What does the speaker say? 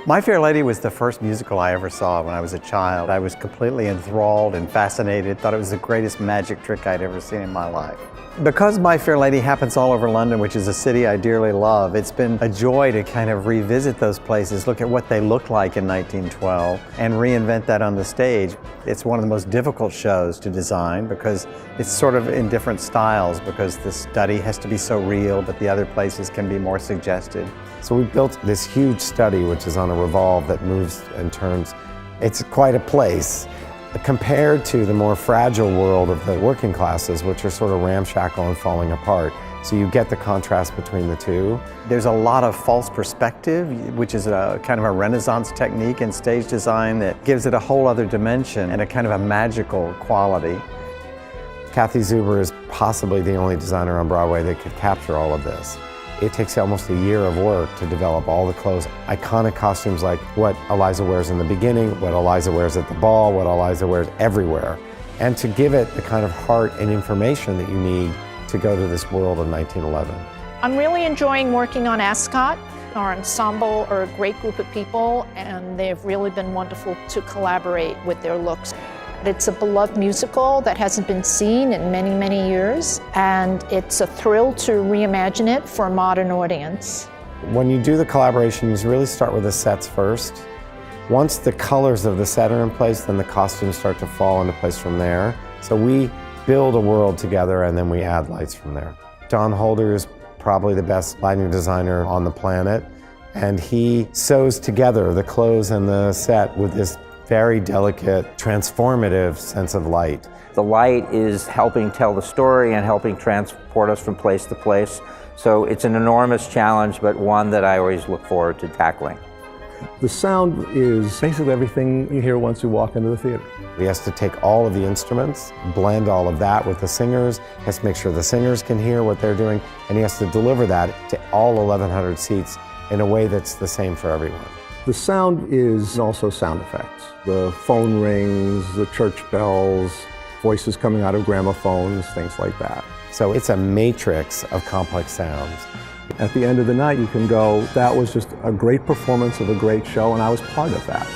My Fair Lady was the first musical I ever saw when I was a child. I was completely enthralled and fascinated, thought it was the greatest magic trick I'd ever seen in my life. Because My Fair Lady happens all over London, which is a city I dearly love, it's been a joy to kind of revisit those places, look at what they looked like in 1912, and reinvent that on the stage. It's one of the most difficult shows to design because it's sort of in different styles, because the study has to be so real, but the other places can be more suggested. So we built this huge study, which is on a revolve that moves and turns. It's quite a place compared to the more fragile world of the working classes, which are sort of ramshackle and falling apart. So you get the contrast between the two. There's a lot of false perspective, which is a kind of a Renaissance technique in stage design that gives it a whole other dimension and a kind of a magical quality. Kathy Zuber is possibly the only designer on Broadway that could capture all of this. It takes almost a year of work to develop all the clothes, iconic costumes like what Eliza wears in the beginning, what Eliza wears at the ball, what Eliza wears everywhere, and to give it the kind of heart and information that you need to go to this world of 1911. I'm really enjoying working on Ascot. Our ensemble are a great group of people, and they've really been wonderful to collaborate with their looks. It's a beloved musical that hasn't been seen in many, many years, and it's a thrill to reimagine it for a modern audience. When you do the collaboration, you really start with the sets first. Once the colors of the set are in place, then the costumes start to fall into place from there. So we build a world together and then we add lights from there. Don Holder is probably the best lighting designer on the planet, and he sews together the clothes and the set with this very delicate, transformative sense of light. The light is helping tell the story and helping transport us from place to place. So it's an enormous challenge, but one that I always look forward to tackling. The sound is basically everything you hear once you walk into the theater. He has to take all of the instruments, blend all of that with the singers, he has to make sure the singers can hear what they're doing, and he has to deliver that to all 1,100 seats in a way that's the same for everyone. The sound is also sound effects. The phone rings, the church bells, voices coming out of gramophones, things like that. So it's a matrix of complex sounds. At the end of the night, you can go, that was just a great performance of a great show, and I was part of that.